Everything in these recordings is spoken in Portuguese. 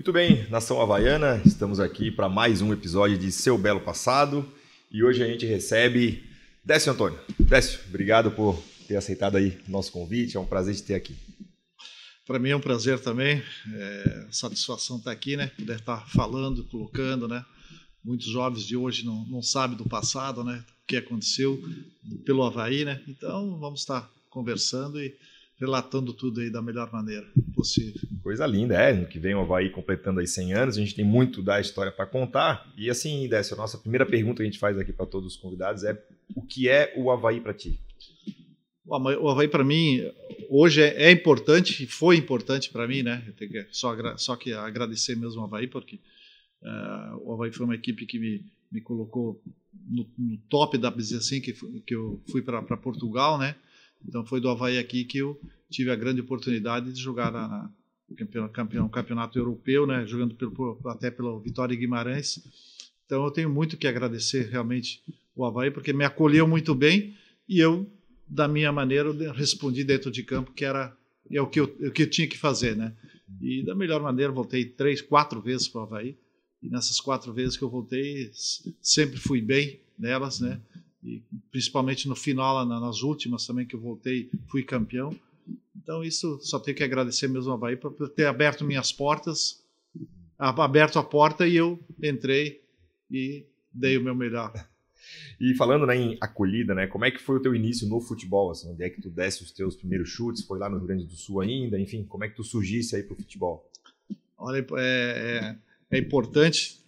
Muito bem, nação havaiana, estamos aqui para mais um episódio de Seu Belo Passado e hoje a gente recebe Décio Antônio. Décio, obrigado por ter aceitado aí o nosso convite, é um prazer te ter aqui. Para mim é um prazer também, satisfação estar aqui, né? Poder estar falando, colocando, né? Muitos jovens de hoje não sabem do passado, né? O que aconteceu pelo Avaí, né? Então vamos estar conversando e relatando tudo aí da melhor maneira possível. Coisa linda, no que vem o Avaí completando aí 100 anos, a gente tem muito da história para contar. E assim, Décio, a nossa primeira pergunta que a gente faz aqui para todos os convidados é: o que é o Avaí para ti? O Avaí para mim hoje é importante, foi importante para mim, né? Eu tenho que só que agradecer mesmo ao Avaí, porque o Avaí foi uma equipe que me colocou no top, da dizer assim, que eu fui para Portugal, né? Então foi do Avaí aqui que eu tive a grande oportunidade de jogar no campeonato europeu, né? Jogando até pelo Vitória Guimarães. Então eu tenho muito que agradecer realmente o Avaí, porque me acolheu muito bem e eu, da minha maneira, eu respondi dentro de campo que é o que eu tinha que fazer, né? E da melhor maneira voltei 3, 4 vezes para o Avaí, e nessas 4 vezes que eu voltei sempre fui bem nelas, né? E principalmente no final, nas últimas também que eu voltei, fui campeão. Então isso só tenho que agradecer mesmo ao Avaí por ter aberto minhas portas, aberto a porta e eu entrei e dei o meu melhor. E falando, né, em acolhida, né, como é que foi o teu início no futebol? Assim, onde é que tu desse os teus primeiros chutes? Foi lá no Rio Grande do Sul ainda? Enfim, como é que tu surgisse aí pro futebol? Olha, é importante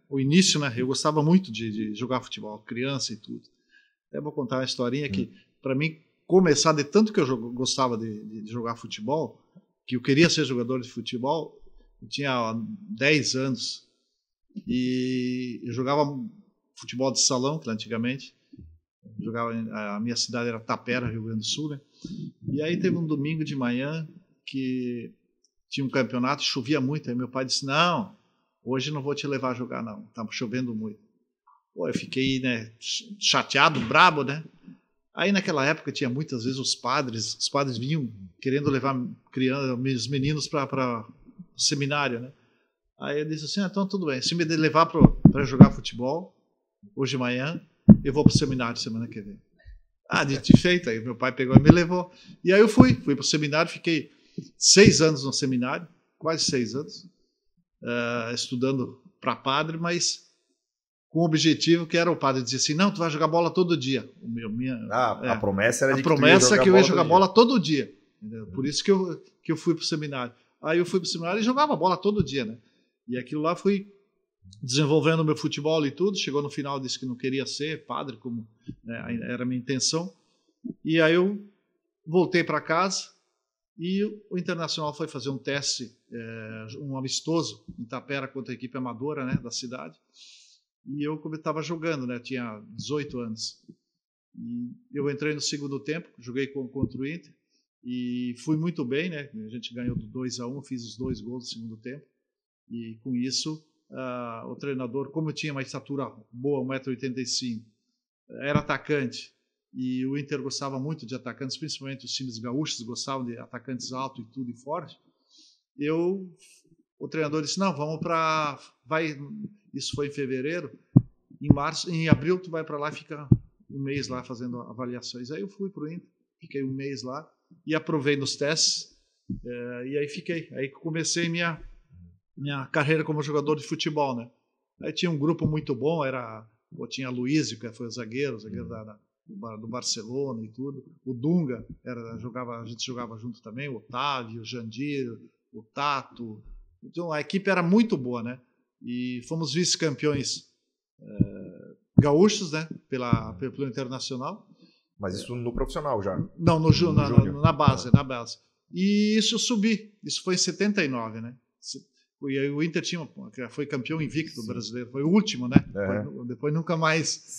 o início, né? Eu gostava muito de jogar futebol, criança e tudo. Até vou contar uma historinha que, para mim, começar de tanto que eu gostava de jogar futebol, que eu queria ser jogador de futebol, eu tinha 10 anos e eu jogava futebol de salão, que antigamente a minha cidade era Tapera, Rio Grande do Sul, né? E aí teve um domingo de manhã que tinha um campeonato, chovia muito, aí meu pai disse: não, hoje não vou te levar a jogar não, tá chovendo muito. Pô, eu fiquei, né, chateado, brabo, né? Aí naquela época tinha muitas vezes os padres vinham querendo levar os meninos para o seminário, né? Aí eu disse assim: então tudo bem, se me levar para jogar futebol hoje de manhã, eu vou para o seminário semana que vem. De feito, aí meu pai pegou e me levou. E aí eu fui para o seminário, fiquei 6 anos no seminário, quase 6 anos, estudando para padre, mas com o objetivo que era o padre dizer assim: não, tu vai jogar bola todo dia. A promessa era a promessa que eu ia jogar bola todo dia. Por isso que eu fui para o seminário. Aí eu fui para o seminário e jogava bola todo dia, né? E aquilo lá fui desenvolvendo o meu futebol e tudo. Chegou no final, disse que não queria ser padre, como, né, era a minha intenção. E aí eu voltei para casa e o Internacional foi fazer um teste, um amistoso em Tapera contra a equipe amadora, né, da cidade. E eu estava jogando, né, tinha 18 anos. E eu entrei no segundo tempo, joguei contra o Inter e fui muito bem, né? A gente ganhou do 2-1, fiz os 2 gols no segundo tempo. E com isso, o treinador, como eu tinha uma estatura boa, 1,85 m, era atacante, e o Inter gostava muito de atacantes, principalmente os times gaúchos gostavam de atacantes altos e tudo e forte. O treinador disse: não, vamos para... Isso foi em fevereiro. Em abril tu vai para lá e fica um mês lá fazendo avaliações. Aí eu fui para o Inter, fiquei um mês lá e aprovei nos testes, e aí fiquei. Aí comecei minha carreira como jogador de futebol, né? Aí tinha um grupo muito bom, tinha Luizio, que foi o zagueiro do Barcelona e tudo. O Dunga a gente jogava junto também, o Otávio, o Jandir, o Tato. Então a equipe era muito boa, né? E fomos vice-campeões gaúchos, né? Pelo Internacional. Mas isso no profissional já? Não, na base. E isso eu subi. Isso foi em 79, né? E aí o Inter foi campeão invicto brasileiro, foi o último, né? Depois nunca mais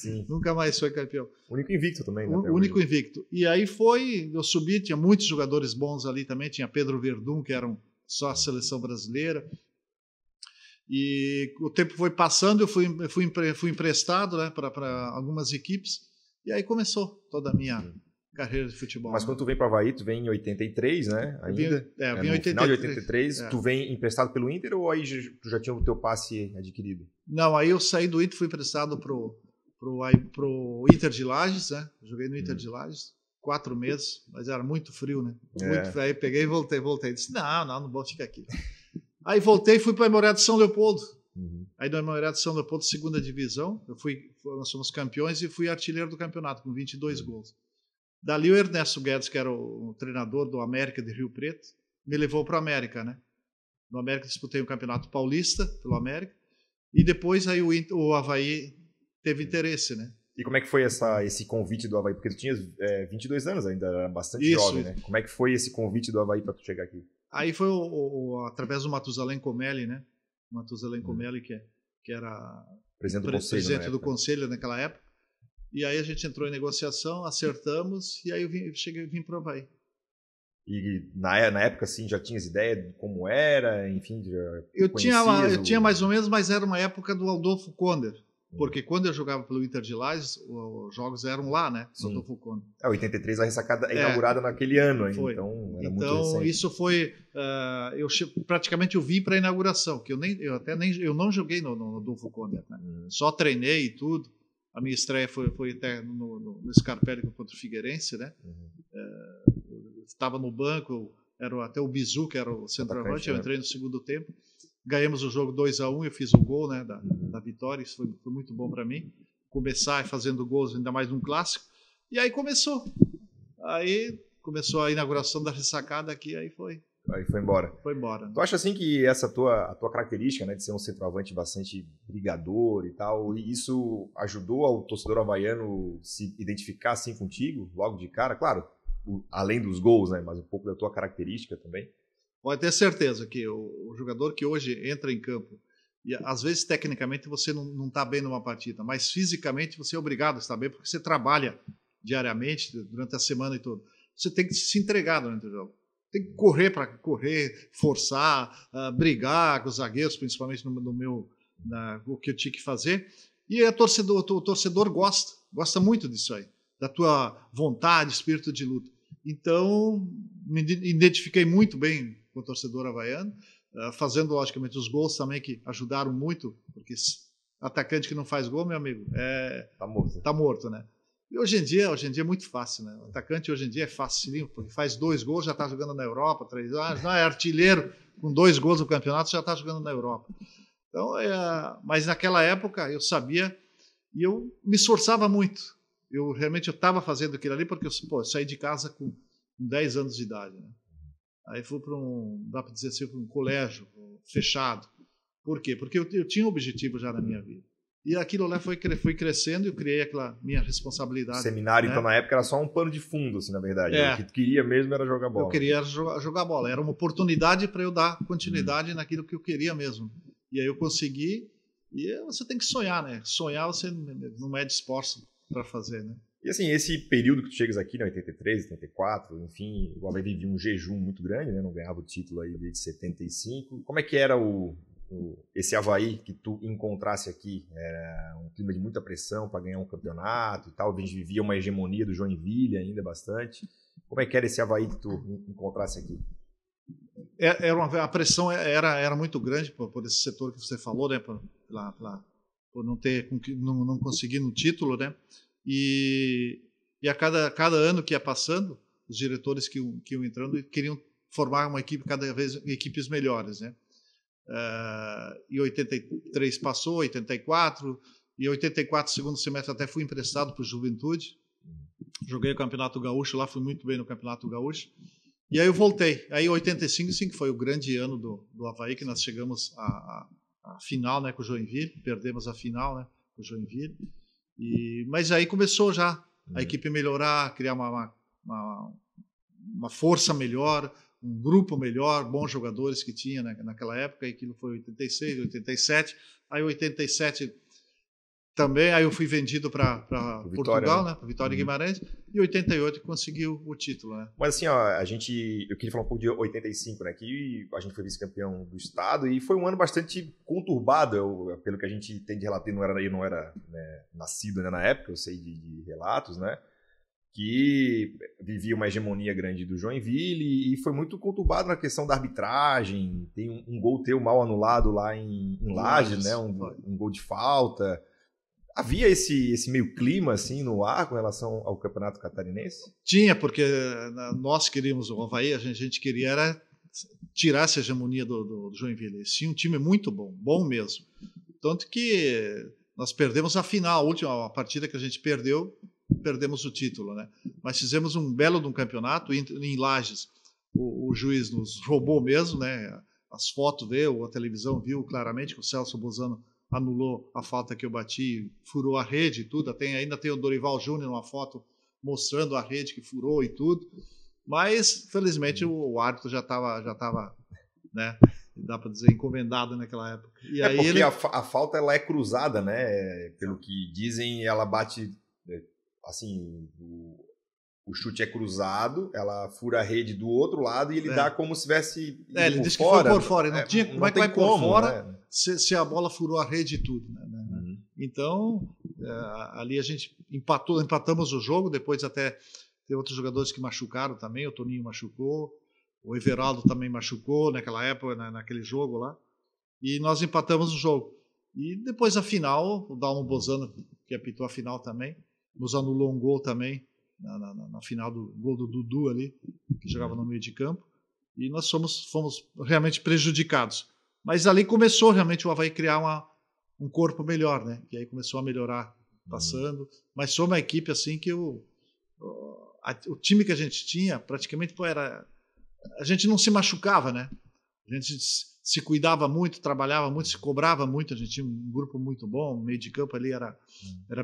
foi campeão. O único invicto também, né? O único invicto. E aí eu subi, tinha muitos jogadores bons ali também, tinha Pedro Verdun, que era só a seleção brasileira. E o tempo foi passando, eu fui emprestado, né, para algumas equipes, e aí começou toda a minha carreira de futebol. Mas quando tu vem para o Avaí, tu vem em 83, né? Ainda? Eu vim em 83. Final de 83, tu vem emprestado pelo Inter ou aí tu já tinha o teu passe adquirido? Não, aí eu saí do Inter, fui emprestado pro Inter de Lages, né? Joguei no Inter de Lages 4 meses, mas era muito frio, né? Muito frio. Aí peguei e voltei. Disse, não vou ficar aqui. Aí voltei e fui para a Memorial de São Leopoldo. Aí na Memorial de São Leopoldo, segunda divisão, nós fomos campeões e fui artilheiro do campeonato, com 22 gols. Dali o Ernesto Guedes, que era o treinador do América de Rio Preto, me levou para o América, né? No América disputei o Campeonato Paulista pelo América e depois aí o Avaí teve interesse, né? E como é que foi esse convite do Avaí? Porque tu tinha 22 anos ainda, era bastante jovem, né? Como é que foi esse convite do Avaí para tu chegar aqui? Aí foi através do Matusalém Comelli, né? Matusalém Comelli, que era presidente do conselho naquela época. E aí a gente entrou em negociação, acertamos, e aí eu vim para o Avaí. E na época, assim, já tinhas ideia de como era, enfim? Eu tinha mais ou menos, mas era uma época do Adolfo Konder. Porque quando eu jogava pelo Inter de Lages, os jogos eram lá, né? No Adolfo Konder. 83, a ressacada é inaugurada naquele ano ainda, foi. Então era muito recente. Isso foi... praticamente eu vim para a inauguração, que eu não joguei no Adolfo Konder, né? Só treinei e tudo. A minha estreia foi até no Scarpelli contra o Figueirense, né? Estava no banco, era até o Bizu, que era o centroavante, eu entrei no segundo tempo. Ganhamos o jogo 2-1, eu fiz o gol, né, da vitória, isso foi muito bom para mim. Começar fazendo gols, ainda mais num clássico. E aí começou. Aí começou a inauguração da ressacada aqui, aí foi. Aí foi embora. Foi embora. Tu acha assim que essa a tua característica, né, de ser um centroavante bastante brigador e tal, e isso ajudou ao torcedor havaiano se identificar assim contigo, logo de cara? Claro, além dos gols, né, mas um pouco da tua característica também. Pode ter certeza que o jogador que hoje entra em campo, e às vezes tecnicamente você não está bem numa partida, mas fisicamente você é obrigado a estar bem, porque você trabalha diariamente, durante a semana e tudo. Você tem que se entregar durante o jogo. Tem que correr para correr, forçar, brigar com os zagueiros, principalmente o que eu tinha que fazer. E o torcedor gosta muito disso aí, da tua vontade, espírito de luta. Então, me identifiquei muito bem com o torcedor havaiano, fazendo, logicamente, os gols também, que ajudaram muito, porque atacante que não faz gol, meu amigo, tá morto, né? E hoje em dia é muito fácil, né? O atacante hoje em dia é facilzinho, porque faz 2 gols, já está jogando na Europa, 3 anos, não é artilheiro, com 2 gols no campeonato, já está jogando na Europa. Então, mas naquela época eu sabia e eu me esforçava muito. Eu estava fazendo aquilo ali porque eu saí de casa com 10 anos de idade, né? Aí fui para dá para dizer assim, para um colégio fechado. Por quê? Porque eu tinha um objetivo já na minha vida. E aquilo lá foi crescendo e eu criei aquela minha responsabilidade. O seminário, né? Então, na época, era só um pano de fundo, assim, na verdade. O que tu queria mesmo era jogar bola. Eu queria jogar bola. Era uma oportunidade para eu dar continuidade naquilo que eu queria mesmo. E aí eu consegui. E você tem que sonhar, né? Sonhar você não mede esforço para fazer, né? E assim, esse período que tu chegas aqui, né, 83, 84, enfim, o Avaí vivia um jejum muito grande, né? Não ganhava o título aí desde 75. Como é que era esse Avaí que tu encontrasse aqui? Era um clima de muita pressão para ganhar um campeonato e tal, a gente vivia uma hegemonia do Joinville ainda bastante. Como é que era esse Avaí que tu encontrasse aqui? A pressão era muito grande por esse setor que você falou, né? Por não conseguir no título, né? E a cada ano que ia passando, os diretores que iam entrando queriam formar uma equipe, cada vez equipes melhores, né? E 83 passou, 84, e 84, segundo semestre, até fui emprestado para o Juventude. Joguei o Campeonato Gaúcho lá, fui muito bem no Campeonato Gaúcho. E aí eu voltei. Aí 85, sim, que foi o grande ano do Avaí, que nós chegamos à final, né, com o Joinville, perdemos a final, né, com o Joinville. Mas aí começou já a equipe melhorar, criar uma força melhor, um grupo melhor, bons jogadores que tinha naquela época, e aquilo foi 86, 87. Aí 87 também, aí eu fui vendido para Portugal, né? Para Vitória Guimarães, e 88 conseguiu o título, né? Mas assim, ó, eu queria falar um pouco de 85, né? Que a gente foi vice-campeão do estado e foi um ano bastante conturbado, pelo que a gente tem de relato, eu não era, né, nascido, né, na época, eu sei de relatos, né? que vivia uma hegemonia grande do Joinville e foi muito conturbado na questão da arbitragem. Tem um gol teu mal anulado lá em Lages, né? Um gol de falta. Havia esse meio clima assim no ar com relação ao Campeonato Catarinense? Tinha, porque nós queríamos o Avaí, a gente queria era tirar essa hegemonia do Joinville. Eles tinham um time muito bom mesmo. Tanto que nós perdemos a final, a última partida que a gente perdemos o título, né? Mas fizemos um belo de um campeonato em Lages. O juiz nos roubou mesmo, né? As fotos veio, a televisão viu claramente que o Celso Bozano anulou a falta que eu bati, furou a rede e tudo. Ainda tem o Dorival Júnior numa foto mostrando a rede que furou e tudo. Mas, felizmente, o árbitro já estava, né? Dá para dizer, encomendado naquela época. E aí porque a falta ela é cruzada, né? Pelo que dizem, ela bate assim, o chute é cruzado, ela fura a rede do outro lado e ele dá como se tivesse ele disse que foi por fora. Não tinha, como é que vai por fora, né? se a bola furou a rede e tudo, né? Uhum. Então, ali a gente empatamos o jogo, depois até tem outros jogadores que machucaram também, o Toninho machucou, o Everaldo também machucou naquela época, naquele jogo lá, e nós empatamos o jogo. E depois a final, o Dalmo Bozano, que apitou a final também, nos anulou um gol também, na final do gol do Dudu ali, que jogava no meio de campo, e nós fomos realmente prejudicados. Mas ali começou realmente o Avaí criar um corpo melhor, né? Que aí começou a melhorar, passando. Mas foi uma equipe assim que o time que a gente tinha, praticamente a gente não se machucava, né? A gente se cuidava muito, trabalhava muito, se cobrava muito. A gente tinha um grupo muito bom. O meio de campo ali era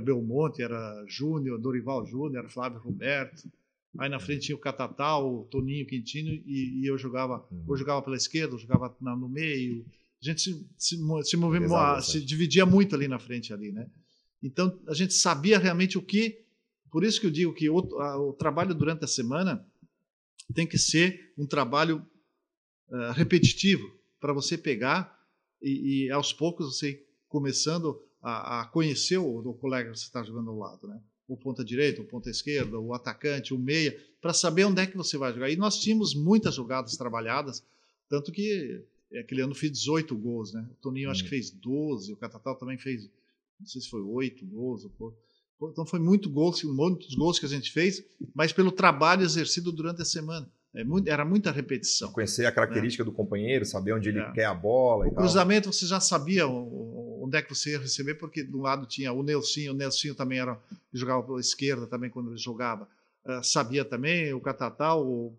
Belmonte, era Júnior, Dorival Júnior, era Flávio Roberto. Aí na frente tinha o Catatal, o Toninho Quintino, e eu jogava pela esquerda, eu jogava no meio. A gente se dividia muito ali na frente, ali, né? Então a gente sabia realmente o que. Por isso que eu digo que o trabalho durante a semana tem que ser um trabalho repetitivo, para você pegar e aos poucos você ir começando a conhecer o colega que você está jogando ao lado, né? O ponta direita, o ponta esquerda, o atacante, o meia, para saber onde é que você vai jogar. E nós tínhamos muitas jogadas trabalhadas, tanto que aquele ano fiz 18 gols, né? O Toninho acho que fez 12, o Catatal também fez, não sei se foi 8 gols. Então foi muitos gols que a gente fez, mas pelo trabalho exercido durante a semana. Era muita repetição. Conhecer a característica do companheiro, saber onde ele quer a bola. O cruzamento você já sabia onde é que você ia receber, porque do lado tinha o Nelsinho também jogava pela esquerda também quando ele jogava. Sabia também, o Catatal.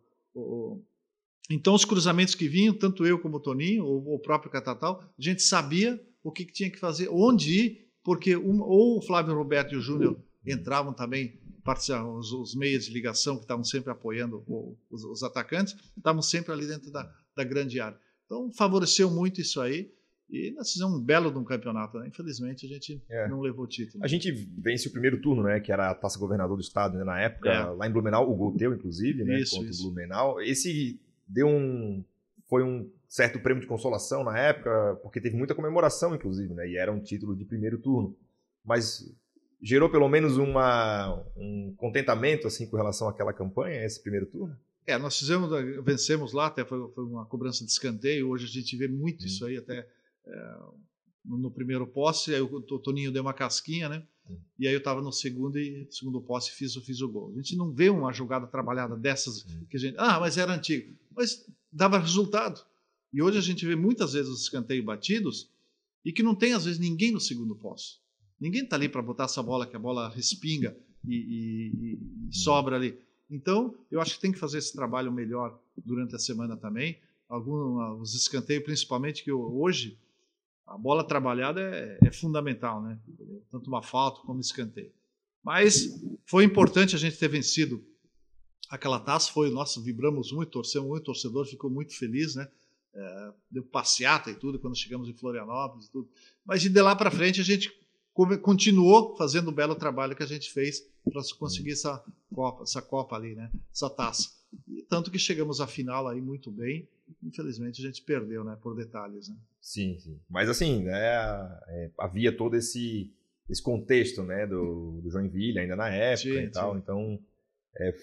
Então os cruzamentos que vinham, tanto eu como o Toninho, ou o próprio Catatal, a gente sabia o que tinha que fazer, onde ir, porque ou o Flávio Roberto e o Júnior entravam também, os meios de ligação que estavam sempre apoiando os atacantes, estavam sempre ali dentro da grande área. Então favoreceu muito isso aí e nós fizemos um belo de um campeonato, né? Infelizmente a gente não levou o título. A gente vence o primeiro turno, né? Que era a Taça Governador do Estado, né, na época, lá em Blumenau, o gol teu, inclusive, né? Contra o Blumenau. Esse foi um certo prêmio de consolação na época, porque teve muita comemoração, inclusive, né? E era um título de primeiro turno. Mas gerou pelo menos um contentamento assim com relação àquela campanha, esse primeiro turno? Nós vencemos lá, até foi uma cobrança de escanteio. Hoje a gente vê muito isso aí, até no primeiro posse, aí o Toninho deu uma casquinha, né? E aí eu estava no segundo posse fiz o gol. A gente não vê uma jogada trabalhada dessas que a gente... mas era antigo. Mas dava resultado. E hoje a gente vê muitas vezes os escanteios batidos e que não tem, às vezes, ninguém no segundo posse. Ninguém está ali para botar essa bola, que a bola respinga e sobra ali. Então, eu acho que tem que fazer esse trabalho melhor durante a semana também. Os escanteios, principalmente, que hoje a bola trabalhada é fundamental, né? Tanto uma falta como escanteio. Mas foi importante a gente ter vencido aquela taça. Vibramos muito, torcemos muito, o torcedor ficou muito feliz, né? Deu passeata e tudo quando chegamos em Florianópolis e tudo. Mas de lá para frente a gente continuou fazendo o belo trabalho que a gente fez para conseguir essa Copa ali, né? Essa taça. E tanto que chegamos à final aí muito bem. Infelizmente a gente perdeu, né? Por detalhes, né? Sim. Mas assim, havia todo esse contexto, né? Do Joinville ainda na época e tal. Então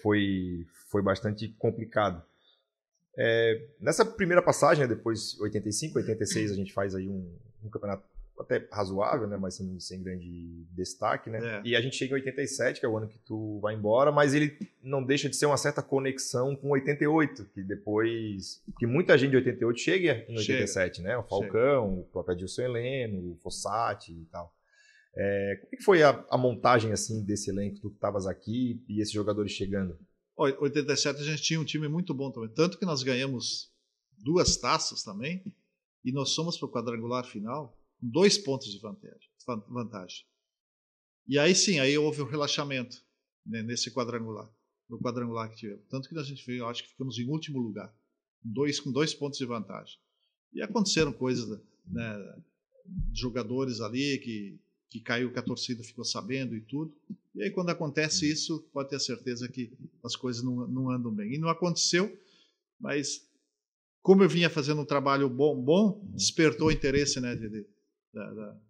foi bastante complicado. Nessa primeira passagem, né, depois 85, 86, a gente faz aí um campeonato até razoável, né, mas sem grande destaque, né? E a gente chega em 87, que é o ano que tu vai embora, mas ele não deixa de ser uma certa conexão com 88, que depois... que muita gente de 88 chega em 87, né? O Falcão, o próprio Adilson Heleno, o Fossati e tal. Como que foi a montagem assim, desse elenco? Tu que estavas aqui e esses jogadores chegando? Em 87 a gente tinha um time muito bom também. Tanto que nós ganhamos 2 taças também e nós fomos para o quadrangular final com 2 pontos de vantagem. E aí sim, aí houve um relaxamento, né, nesse quadrangular, no quadrangular que tivemos. Tanto que a gente veio, acho que ficamos em último lugar, com 2 pontos de vantagem. E aconteceram coisas, né, jogadores ali que caiu, que a torcida ficou sabendo e tudo. E aí quando acontece isso, pode ter certeza que as coisas não andam bem. E não aconteceu, mas como eu vinha fazendo um trabalho bom despertou o interesse, né,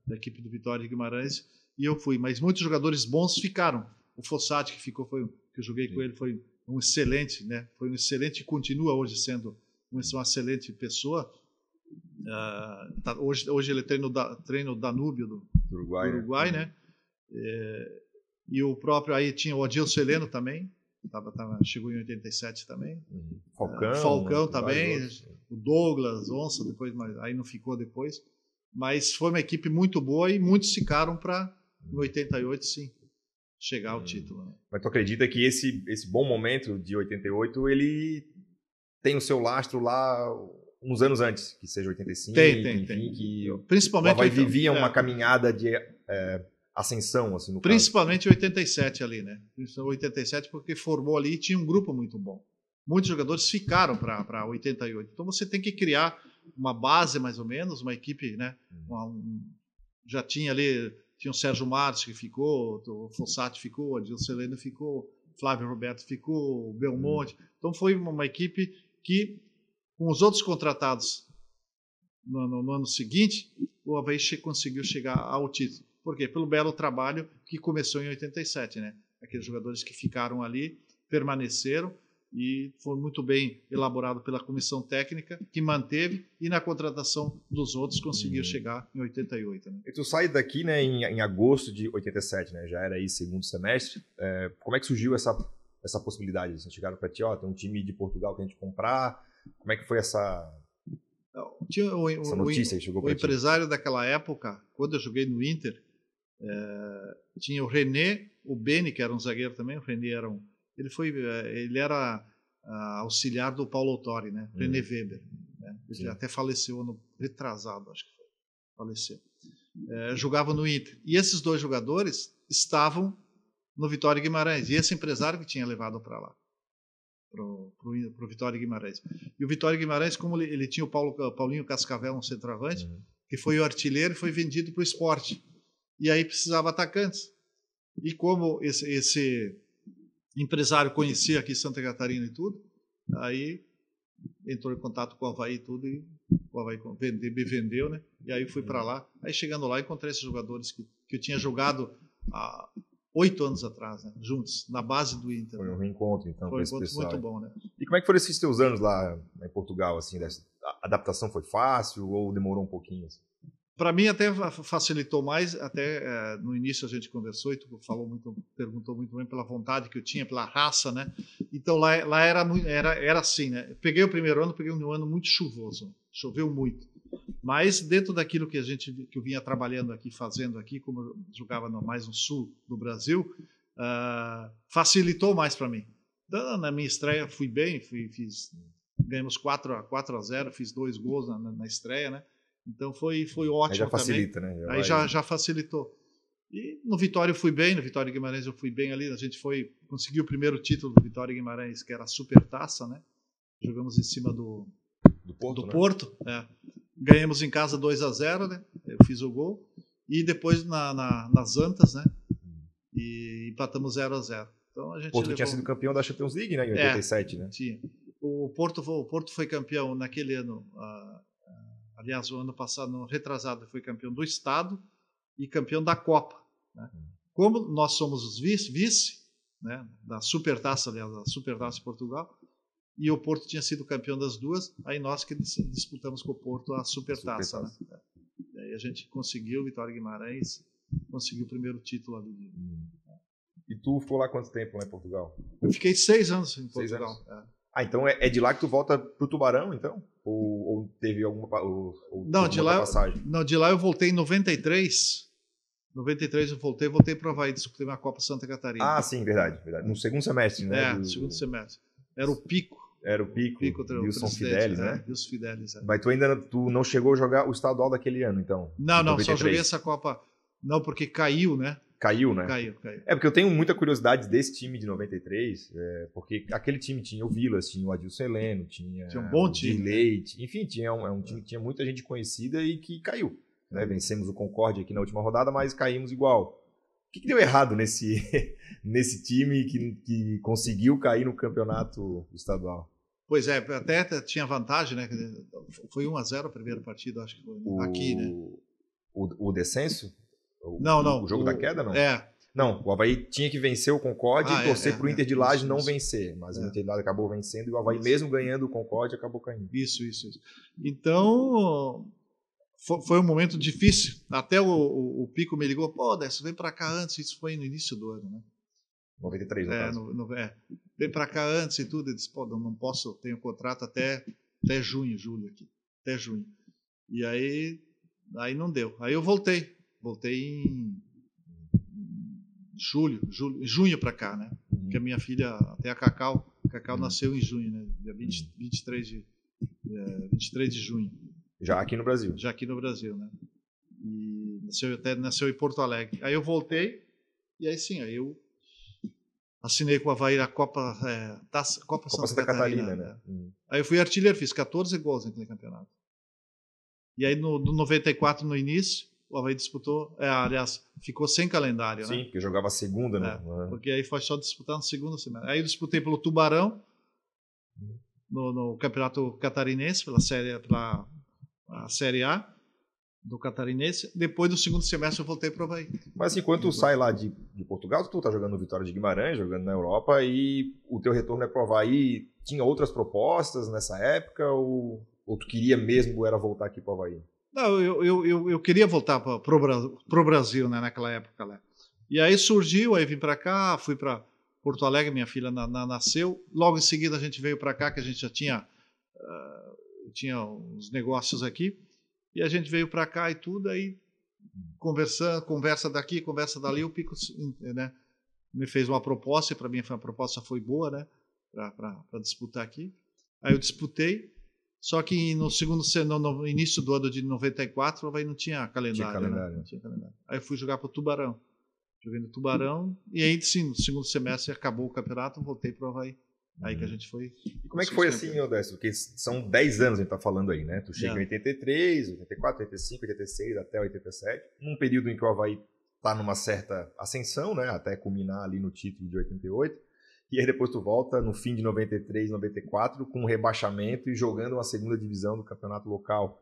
da equipe do Vitória de Guimarães, e eu fui. Mas muitos jogadores bons ficaram. O Fossati, que eu joguei com ele, foi um excelente, né? Foi um excelente e continua hoje sendo uma excelente pessoa. Hoje ele treina o Danúbio do Uruguai, né? E o próprio, aí tinha o Adilson Heleno também, chegou em 87 também. Falcão também, o Douglas, Onça, depois, mas aí não ficou depois. Mas foi uma equipe muito boa e muitos ficaram para, em 88, sim, chegar ao título. Né? Mas tu acredita que esse bom momento de 88, ele tem o seu lastro lá uns anos antes, que seja 85? Tem. Que principalmente o Avaí vivia uma caminhada de ascensão, assim, no principalmente em 87 ali, né? 87 porque formou ali e tinha um grupo muito bom. Muitos jogadores ficaram para 88. Então você tem que criar uma base, mais ou menos, uma equipe, né? Já tinha ali, tinha o Sérgio Martins que ficou, o Fossati ficou, o Adilson Heleno ficou, o Flávio Roberto ficou, o Belmonte. Então foi uma equipe que, com os outros contratados no ano seguinte, o Avaí conseguiu chegar ao título. Por quê? Pelo belo trabalho que começou em 87, né? Aqueles jogadores que ficaram ali, permaneceram, e foi muito bem elaborado pela comissão técnica, que manteve, e na contratação dos outros conseguiu chegar em 88. Né? E tu sai daqui, né, em agosto de 87, né? Já era aí segundo semestre. Como é que surgiu essa possibilidade? Vocês chegaram para ti, tem um time de Portugal que a gente comprar. Como é que foi essa notícia que chegou para ti? O empresário daquela época, quando eu joguei no Inter, tinha o René, o Beni, que era um zagueiro também. O René era ele era auxiliar do Paulo Autori, né? René Weber. Né? Ele até faleceu ano retrasado, acho que foi. Faleceu. Jogava no Inter. E esses 2 jogadores estavam no Vitória Guimarães. E esse empresário que tinha levado para lá, pro Vitória Guimarães. E o Vitória Guimarães, como ele tinha o Paulinho Cascavel, um centroavante, que foi o artilheiro e foi vendido para o Sport. E aí precisava atacantes. E como esse empresário conhecia aqui Santa Catarina e tudo, aí entrou em contato com o Avaí e tudo, e o Avaí me vendeu, né? E aí fui para lá. Aí chegando lá, encontrei esses jogadores que eu tinha jogado há 8 anos atrás, né? Juntos, na base do Inter. Foi um reencontro, então, foi um encontro muito bom, né? E como é que foram esses teus anos lá em Portugal, assim? A adaptação foi fácil ou demorou um pouquinho? Assim? Para mim até facilitou mais, até no início a gente conversou e tu perguntou muito bem pela vontade que eu tinha, pela raça, né? Então lá era assim, né? Peguei o primeiro ano, peguei um ano muito chuvoso, né? Choveu muito. Mas dentro daquilo que eu vinha trabalhando aqui, fazendo aqui, como eu jogava mais no sul do Brasil, facilitou mais para mim. Então, na minha estreia fui bem, ganhamos 4-0, fiz 2 gols na estreia, né? Então foi ótimo. Aí já facilita, também. Né? Aí já facilitou. E no Vitória eu fui bem, no Vitória Guimarães eu fui bem ali. A gente conseguiu o primeiro título do Vitória Guimarães, que era a Supertaça, né? Jogamos em cima do Porto. Né? Ganhamos em casa 2-0, né? Eu fiz o gol. E depois nas Antas, né? E empatamos 0-0. Então a gente Porto tinha sido campeão da Champions League, né? Em 87, né? Tinha. O Porto foi campeão naquele ano. Aliás, o ano passado, no retrasado, foi campeão do Estado e campeão da Copa. Né? Como nós somos os vice, né, da Supertaça, aliás, da Supertaça de Portugal, e o Porto tinha sido campeão das duas, aí nós que disputamos com o Porto a Supertaça. Né? E aí a gente conseguiu, Vitória Guimarães, conseguiu o primeiro título ali. E tu ficou lá quanto tempo lá em Portugal? Eu fiquei 6 anos em Portugal. 6 anos? Então é de lá que tu volta pro Tubarão, então? Ou teve alguma não, de lá, passagem? Não, de lá eu voltei em 93. 93 eu voltei para o Avaí, disputei uma Copa Santa Catarina. Ah, sim, verdade. No segundo semestre, né? No segundo semestre. Era o Pico. Era o Pico Wilson Fidelis, né? Wilson Fidelis. Mas tu não chegou a jogar o estadual daquele ano, então? Não, só joguei essa Copa. Não, porque caiu, né? Caiu, né? Caiu. É porque eu tenho muita curiosidade desse time de 93, porque aquele time tinha o Vilas, tinha o Adilson Heleno, tinha um bom o time, Leite, enfim, tinha um time que tinha muita gente conhecida e que caiu. Né? Vencemos o Concórdia aqui na última rodada, mas caímos igual. O que deu errado nesse time que conseguiu cair no campeonato estadual? Pois é, até tinha vantagem, né? Foi 1-0 a primeira partida, acho que foi aqui, né? O descenso? Não. O jogo da queda, não? É. Não, o Avaí tinha que vencer o Concórdia e torcer para o Inter de Laje não vencer. Mas o Inter de Laje acabou vencendo e o Avaí, mesmo ganhando o Concórdia, acabou caindo. Isso. Então, foi um momento difícil. Até o Pico me ligou, pô, Décio, vem para cá antes. Isso foi no início do ano, né? 93, no caso. Vem para cá antes e tudo. Eu disse, pô, não posso, tenho contrato até julho aqui. Até junho. E aí não deu. Aí eu voltei em junho para cá, né? Porque a minha filha, até a Cacau nasceu em junho, né? Dia 23 de junho. Já aqui no Brasil. Já aqui no Brasil, né? E nasceu em Porto Alegre. Aí eu voltei e aí sim, aí eu assinei com o Avaí a Copa Santa Catarina, né? Aí eu fui artilheiro, fiz 14 gols naquele campeonato. E aí no 94, no início, o Avaí disputou, aliás, ficou sem calendário, sim, né? porque jogava a segunda, né? Porque aí foi só disputar no segundo semestre. Aí eu disputei pelo Tubarão, no Campeonato Catarinense, pela Série A do Catarinense. Depois do segundo semestre eu voltei para o Avaí. Mas enquanto tu sai lá de Portugal, tu tá jogando no Vitória de Guimarães, jogando na Europa, e o teu retorno é pro Avaí, tinha outras propostas nessa época, ou tu queria mesmo era voltar aqui pro Avaí? Não, eu queria voltar pro Brasil, né, naquela época lá. E aí surgiu, aí vim para cá, fui para Porto Alegre, minha filha nasceu. Logo em seguida a gente veio para cá, que a gente já tinha uns negócios aqui. E a gente veio para cá e tudo, aí conversa daqui, conversa dali, o Pico, né, me fez uma proposta, e para mim a proposta foi boa, né, para disputar aqui. Aí eu disputei. Só que no início do ano de 94, o Avaí não tinha calendário. Né? Não tinha calendário. Aí eu fui jogar para o Tubarão. Joguei no Tubarão. E aí, sim, no segundo semestre acabou o campeonato, voltei para o Avaí. Aí que a gente foi. E como é que foi assim, Odécio? Porque são 10 anos a gente está falando aí, né? Tu chega em 83, 84, 85, 86, até 87. Num período em que o Avaí está numa certa ascensão, né? Até culminar ali no título de 88. E aí depois tu volta no fim de 93, 94, com um rebaixamento e jogando uma segunda divisão do campeonato local.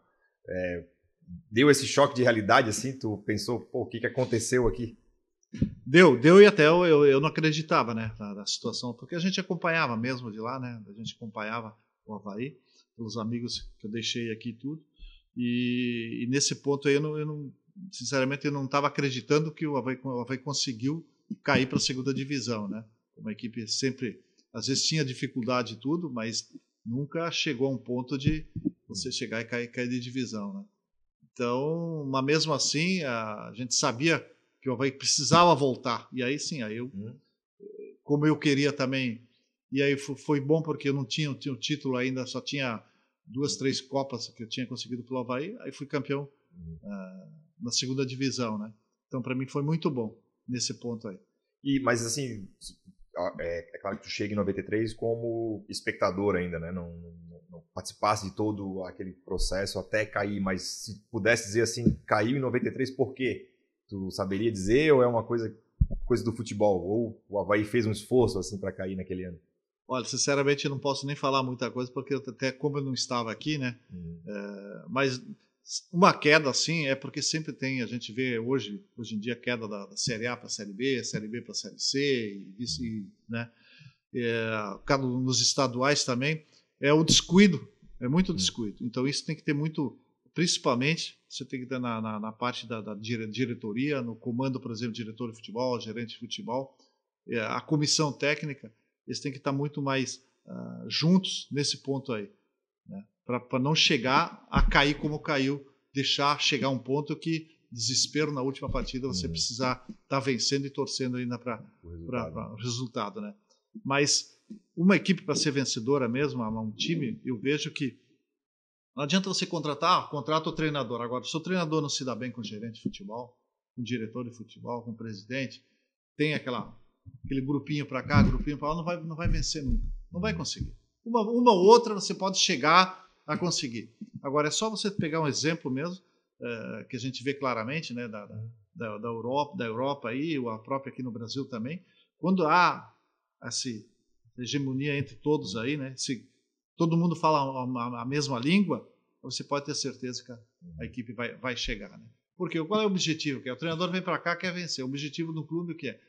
Deu esse choque de realidade, assim? Tu pensou, pô, o que aconteceu aqui? Deu e até eu não acreditava, né, na situação, porque a gente acompanhava mesmo de lá, né? A gente acompanhava o Avaí, pelos amigos que eu deixei aqui e tudo. E nesse ponto aí, sinceramente, eu não estava acreditando que o Avaí conseguiu cair para a segunda divisão, né? Uma equipe sempre, às vezes tinha dificuldade e tudo, mas nunca chegou a um ponto de você chegar e cair de divisão, né? Então, mas mesmo assim, a gente sabia que o Avaí precisava voltar. E aí sim, como eu queria também, e aí foi bom porque eu não tinha o título ainda, só tinha 2, 3 Copas que eu tinha conseguido pelo Avaí, aí fui campeão na segunda divisão, né? Então, para mim foi muito bom nesse ponto aí. Mas assim, é claro que tu chega em 93 como espectador ainda, né? Não participasse de todo aquele processo até cair, mas se pudesse dizer assim, caiu em 93 por quê? Tu saberia dizer, ou é uma coisa do futebol? Ou o Avaí fez um esforço assim para cair naquele ano? Olha, sinceramente eu não posso nem falar muita coisa, porque até como eu não estava aqui, né? Mas Uma queda assim é porque sempre tem, a gente vê hoje em dia, queda da Série A para a Série B para a Série C, né? Nos estaduais também, é o descuido, é muito descuido. Então isso tem que ter muito, principalmente, você tem que ter na parte da diretoria, no comando, por exemplo, diretor de futebol, gerente de futebol, a comissão técnica, eles têm que estar muito mais juntos nesse ponto aí, né? Para não chegar a cair como caiu, deixar chegar a um ponto que desespero na última partida, você precisar estar vencendo e torcendo ainda para o resultado, né? Mas uma equipe para ser vencedora mesmo, um time, eu vejo que não adianta você contrata o treinador. Agora, se o treinador não se dá bem com o gerente de futebol, com o diretor de futebol, com o presidente, tem aquele grupinho para cá, grupinho para lá, não vai vencer nunca. Não vai conseguir. Uma ou outra você pode chegar a conseguir. Agora, é só você pegar um exemplo mesmo, que a gente vê claramente, né, da Europa aí, ou a própria aqui no Brasil também, quando há essa hegemonia entre todos aí, né, se todo mundo fala a mesma língua, você pode ter certeza que a equipe vai chegar, né? Porque qual é o objetivo? O treinador vem para cá, quer vencer. O objetivo do clube o que é?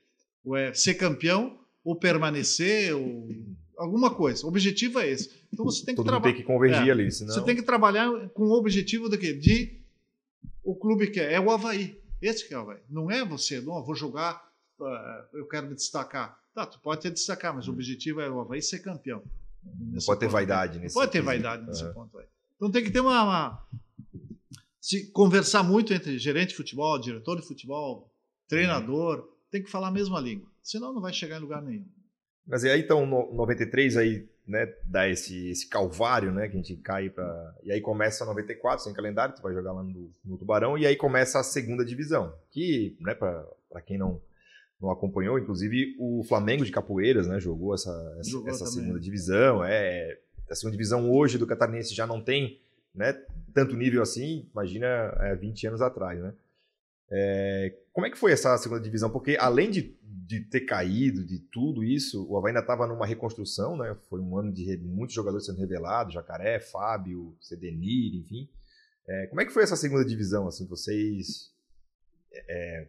Ou é ser campeão, ou permanecer, ou alguma coisa. O objetivo é esse. Então você tem que tem que convergir ali, senão... Você tem que trabalhar com o objetivo do quê? O clube quer. É o Avaí. Esse que é o Avaí. Não é você, não, vou jogar, eu quero me destacar. Tá, tu pode te destacar, mas o objetivo é o Avaí ser campeão. Não pode ter vaidade nesse ponto. Pode ter vaidade nesse ponto aí. Então tem que ter se conversar muito entre gerente de futebol, diretor de futebol, treinador, tem que falar a mesma língua. Senão não vai chegar em lugar nenhum. Mas aí então, 93 aí, né, dá esse calvário, né, que a gente cai para... E aí começa 94, sem calendário, tu vai jogar lá no Tubarão, e aí começa a segunda divisão, que, né, para quem não acompanhou, inclusive o Flamengo de Capoeiras, né, jogou essa segunda divisão. A segunda divisão hoje do Catarinense já não tem, né, tanto nível assim, imagina 20 anos atrás, né? Como é que foi essa segunda divisão? Porque além de ter caído, de tudo isso, o Avaí ainda estava numa reconstrução, né? Foi um ano de muitos jogadores sendo revelados, Jacaré, Fábio, Cedenir, enfim. Como é que foi essa segunda divisão? Assim, vocês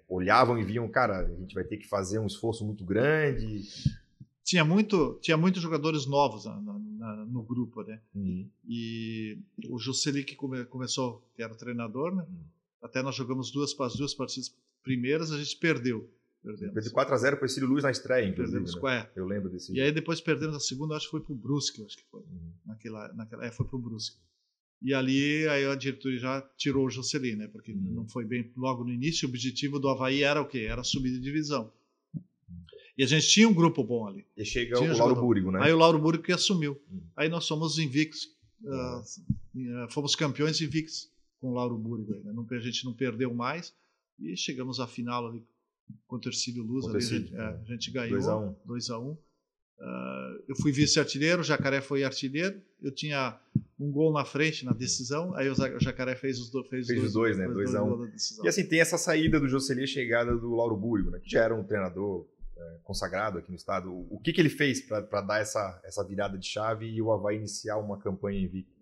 olhavam e viam, cara, a gente vai ter que fazer um esforço muito grande. Tinha muitos jogadores novos no grupo, né? E o Juscelino que começou, que era o treinador, né? Até nós jogamos as duas partidas primeiras, a gente perdeu. Perdemos 4-0 para o Cílio Luz na estreia, inclusive. Né? Eu lembro desse. E aí depois perdemos a segunda, acho que foi para o Brusque, foi. Foi para o Brusque. E ali aí a diretoria já tirou o Juscelino, né? Porque não foi bem logo no início. O objetivo do Avaí era o quê? Era subir de divisão. E a gente tinha um grupo bom ali. E chega o Lauro Búrigo, né? Aí o Lauro Búrigo que assumiu. Aí nós somos invictos. Fomos campeões invictos com o Lauro Búrigo. Né? A gente não perdeu mais. E chegamos à final ali contra o Ercílio Luz. A gente ganhou 2-1. Eu fui vice-artilheiro, o Jacaré foi artilheiro. Eu tinha um gol na frente na decisão. Aí o Jacaré fez os dois, né? 2-1. E assim, tem essa saída do Juscelino e a chegada do Lauro Búrigo, né? Que já era um treinador consagrado aqui no estado. O que ele fez para dar essa virada de chave e o Avaí iniciar uma campanha invicta?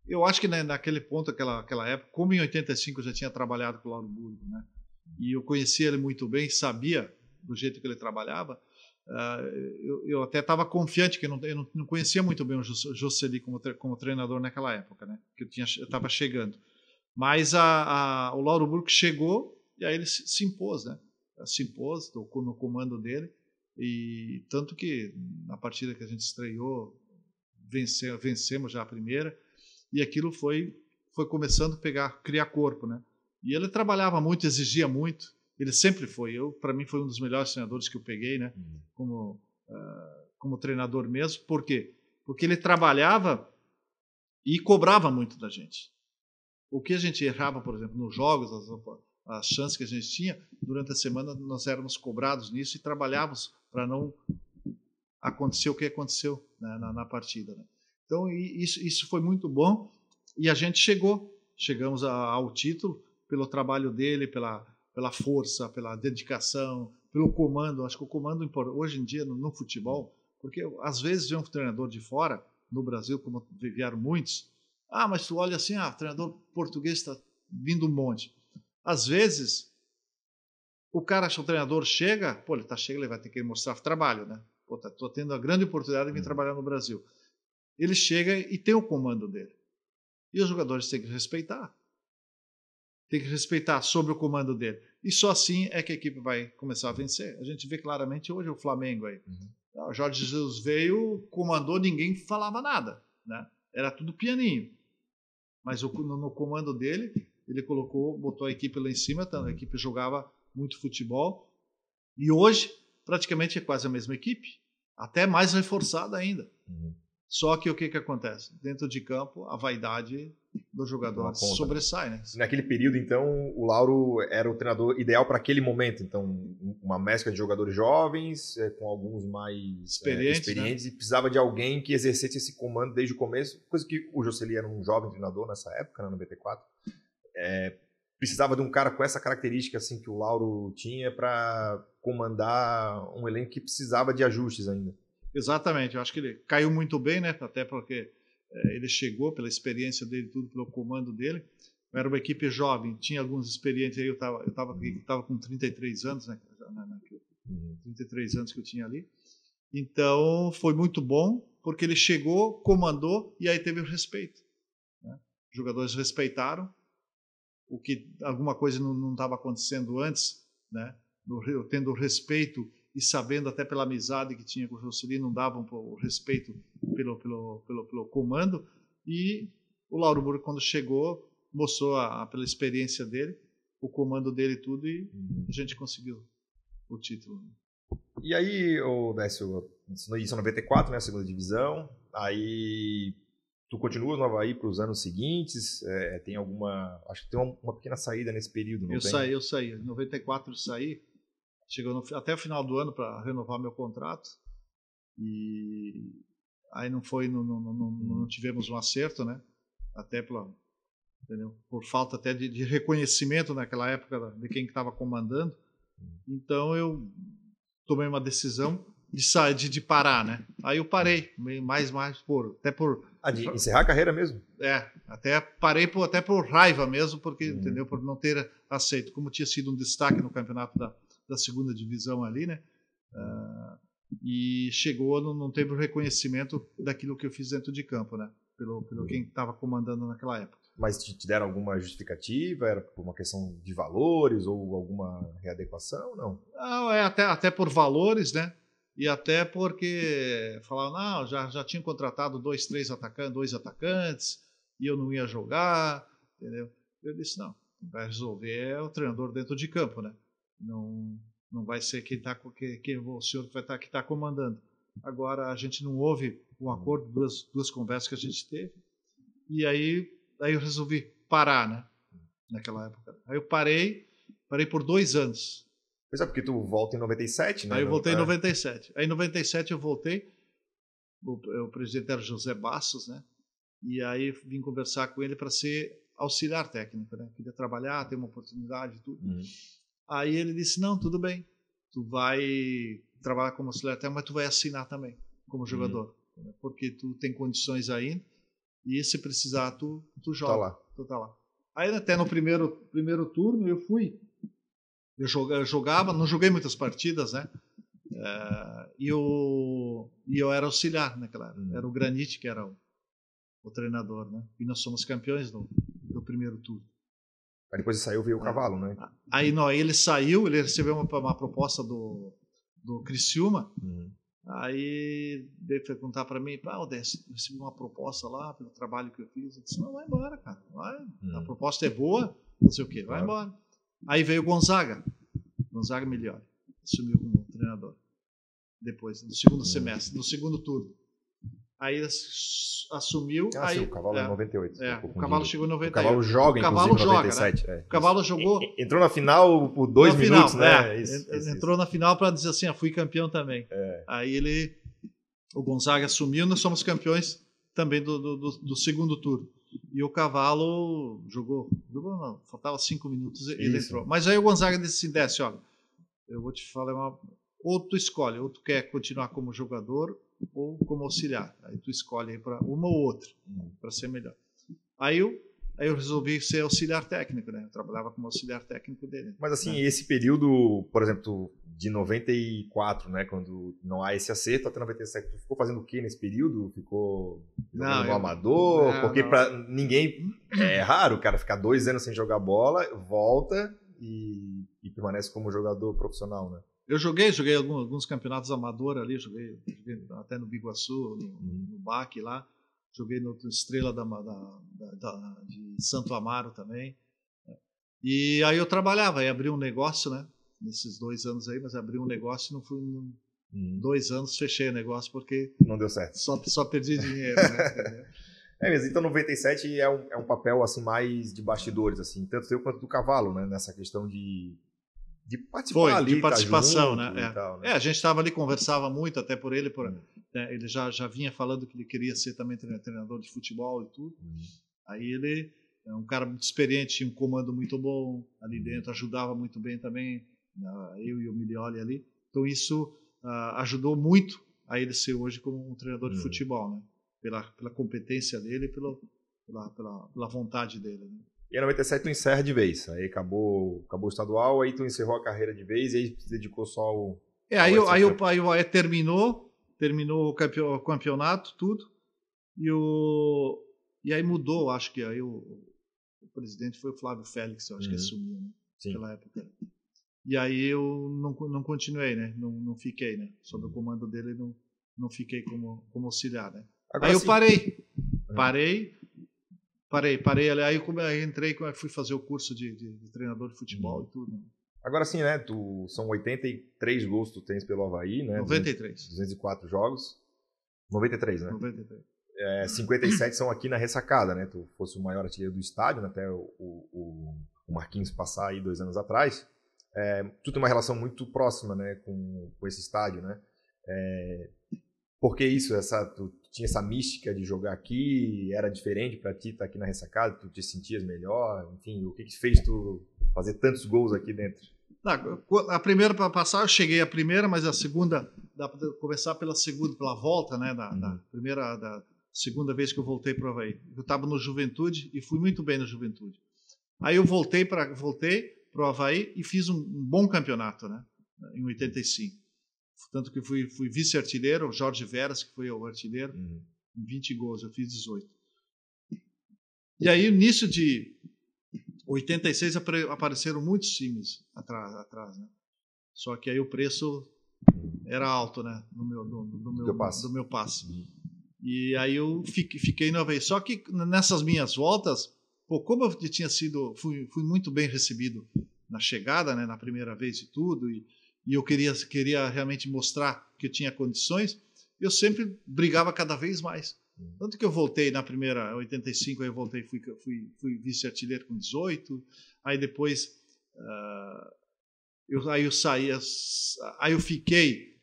Eu acho que naquele ponto, aquela época, como em 85 eu já tinha trabalhado com o Lauro Búrigo, né? E eu conhecia ele muito bem, sabia do jeito que ele trabalhava. Eu até estava confiante, que eu não conhecia muito bem o Juscelino como treinador naquela época, né? Que eu estava chegando. Mas o Lauro Búrigo chegou e aí ele se impôs, né? Se impôs no comando dele, e tanto que na partida que a gente estreou, vencemos já a primeira, e aquilo foi começando a criar corpo, né? E ele trabalhava muito, exigia muito, ele sempre foi. Para mim, foi um dos melhores treinadores que eu peguei, né? Como treinador mesmo. Por quê? Porque ele trabalhava e cobrava muito da gente. O que a gente errava, por exemplo, nos jogos, as chances que a gente tinha, durante a semana nós éramos cobrados nisso e trabalhávamos para não acontecer o que aconteceu, né, na partida. Né? Então, isso foi muito bom, e a gente chegamos ao título pelo trabalho dele, pela força, pela dedicação, pelo comando. Acho que o comando, hoje em dia, no futebol, porque às vezes vem um treinador de fora, no Brasil, como vieram muitos, Ah, mas tu olha assim, treinador português está vindo um monte. Às vezes, o treinador chega, ele vai ter que mostrar trabalho, né? Tô tendo a grande oportunidade de vir trabalhar no Brasil. Ele chega e tem o comando dele. E os jogadores têm que respeitar. Tem que respeitar sobre o comando dele. E só assim é que a equipe vai começar a vencer. A gente vê claramente hoje o Flamengo aí. O Jorge Jesus veio, comandou, ninguém falava nada, né? Era tudo pianinho. Mas no comando dele, ele botou a equipe lá em cima, a equipe jogava muito futebol. E hoje, praticamente é quase a mesma equipe. Até mais reforçada ainda. Só que o que acontece? Dentro de campo, a vaidade do jogador sobressai, né? Naquele período, então, o Lauro era o treinador ideal para aquele momento. Então, uma mescla de jogadores jovens, com alguns mais experientes, né? E precisava de alguém que exercesse esse comando desde o começo, coisa que o Josely era um jovem treinador nessa época, né, 94. Precisava de um cara com essa característica assim que o Lauro tinha para comandar um elenco que precisava de ajustes ainda. Exatamente, eu acho que ele caiu muito bem, né? Até porque ele chegou pela experiência dele, tudo pelo comando dele. Era uma equipe jovem, tinha alguns experientes aí, eu tava com 33 anos, né? 33 anos que eu tinha ali. Então foi muito bom, porque ele chegou, comandou e aí teve o respeito, né? Os jogadores respeitaram, alguma coisa não estava acontecendo antes, né? Tendo respeito e sabendo até pela amizade que tinha com o Josely, não davam o respeito pelo comando. E o Lauro Burgo, quando chegou, mostrou pela experiência dele, o comando dele e tudo, e a gente conseguiu o título. E aí, Décio, isso em 94, né, a segunda divisão, aí tu continua no Avaí para os anos seguintes, tem acho que tem uma pequena saída nesse período, não tem? Eu saí, em 94 eu saí, chegou até o final do ano para renovar meu contrato, e aí não tivemos um acerto, né? Até por falta até de reconhecimento naquela época de quem estava comandando. Então eu tomei uma decisão de parar, né? Aí eu parei, de encerrar a carreira mesmo? Até parei até por raiva mesmo, porque entendeu, por não ter aceito, como tinha sido um destaque no campeonato da segunda divisão ali, né? E chegou, não teve o reconhecimento daquilo que eu fiz dentro de campo, né? Pelo quem estava comandando naquela época. Mas te deram alguma justificativa? Era por uma questão de valores ou alguma readequação? Não, até por valores, né? E até porque falavam, já tinham contratado dois atacantes, e eu não ia jogar, entendeu? Eu disse, não, vai resolver é o treinador dentro de campo, né? Não vai ser o senhor que está comandando. Agora, a gente não houve um acordo, duas conversas que a gente teve, e aí eu resolvi parar, né? Naquela época. Aí eu parei por 2 anos. Pois porque tu volta em 97, né? Aí eu voltei em 97. Aí em 97 eu voltei, o presidente era José Bastos, né? E aí vim conversar com ele para ser auxiliar técnico, né? Queria trabalhar, ter uma oportunidade e tudo. Aí ele disse, não, tudo bem, tu vai trabalhar como auxiliar técnico, mas tu vai assinar também como jogador, porque tu tem condições ainda, e se precisar tu joga. Tu tá lá. Aí até no primeiro turno eu fui, eu jogava, não joguei muitas partidas, né? E eu era auxiliar naquela época, era o Granite que era o treinador, né? E nós somos campeões do primeiro turno. Aí depois saiu, veio o Cavalo, né? Aí ele saiu, ele recebeu uma proposta do Criciúma. Aí veio perguntar para mim, eu recebi uma proposta lá pelo trabalho que eu fiz. Eu disse, não, vai embora, cara. Vai. A proposta é boa, não sei o quê, vai embora. Aí veio o Gonzaga Migliori, assumiu como treinador. Depois, no segundo semestre, no segundo turno. Aí assumiu. O Cavalo em 98. O Cavalo chegou em 98. O Cavalo joga, inclusive, em 97. Né? O Cavalo jogou. Entrou na final por 2 minutos, né? Entrou na final para dizer assim, fui campeão também. Aí o Gonzaga assumiu, nós somos campeões também do segundo turno. E o Cavalo jogou não, faltava 5 minutos, ele entrou. Mas aí o Gonzaga disse assim, olha, eu vou te falar ou tu escolhe, ou tu quer continuar como jogador ou como auxiliar. Aí tu escolhe aí para uma ou outra, para ser melhor. Aí eu resolvi ser auxiliar técnico, né? Eu trabalhava como auxiliar técnico dele. Mas assim, né? esse período, por exemplo, de 94, né, quando não há esse acerto, até 97, tu ficou fazendo o que nesse período? Ficou jogando no amador? Porque para ninguém, é raro o cara ficar 2 anos sem jogar bola, volta e permanece como jogador profissional, né? Eu joguei alguns campeonatos amador ali, joguei até no Biguaçu, no BAC lá, joguei no Estrela de Santo Amaro também. E aí eu trabalhava, aí abri um negócio, né? Nesses 2 anos aí, mas abri um negócio e não fui. 2 anos fechei o negócio porque. Não deu certo. Só perdi dinheiro, né? É mesmo, então 97 é um papel assim mais de bastidores, assim, tanto eu quanto do Cavalo, né? Nessa questão de participar ali, de participação, tá junto, né? E tal, né? A gente estava ali, conversava muito, até por ele, né, ele já vinha falando que ele queria ser também treinador de futebol e tudo. Aí ele é um cara muito experiente, tinha um comando muito bom ali dentro, ajudava muito bem também, eu e o Milioli ali. Então isso ajudou muito a ele ser hoje como um treinador de futebol, né? Pela competência dele e pela vontade dele. Né? E em 97 tu encerra de vez, aí acabou o estadual, aí tu encerrou a carreira de vez e aí se dedicou só ao... Aí terminou o campeonato, tudo, e aí mudou, acho que aí o presidente foi o Flávio Félix, eu acho que assumiu, né? Naquela época. E aí eu não continuei, né? Não fiquei, né? Sob o comando dele, não fiquei como auxiliar, né? Agora, aí eu parei ali, aí eu entrei, fui fazer o curso de treinador de futebol e tudo. Né? Agora sim, né? São 83 gols que tu tens pelo Avaí, né? 93. 204 jogos. 93, né? 93. 57 são aqui na ressacada, né? Tu fosse o maior artilheiro do estádio, né? Até o Marquinhos passar aí 2 anos atrás. Tu tem uma relação muito próxima, né? Com esse estádio, né? Por que isso? Tu tinha essa mística de jogar aqui? Era diferente para ti estar aqui na ressacada? Tu te sentias melhor? Enfim, o que fez tu fazer tantos gols aqui dentro? A primeira para passar, eu cheguei a primeira, mas a segunda, dá para começar pela segunda, pela volta, né? Da segunda vez que eu voltei para o Avaí. Eu estava no Juventude e fui muito bem no Juventude. Aí eu voltei para o Avaí e fiz um bom campeonato, né? Em 85. Tanto que fui vice-artilheiro, o Jorge Veras, que foi o artilheiro, com 20 gols, eu fiz 18. E aí, no início de 86, apareceram muitos times atrás, né? Só que aí o preço era alto, né? Do meu passe. E aí eu fiquei no Avaí. Só que nessas minhas voltas, como eu tinha fui muito bem recebido na chegada, né? Na primeira vez e tudo, e eu queria realmente mostrar que eu tinha condições, eu sempre brigava cada vez mais. Tanto que eu voltei na primeira, em 85, aí eu voltei, fui vice-artilheiro com 18, aí depois eu saí, aí eu fiquei,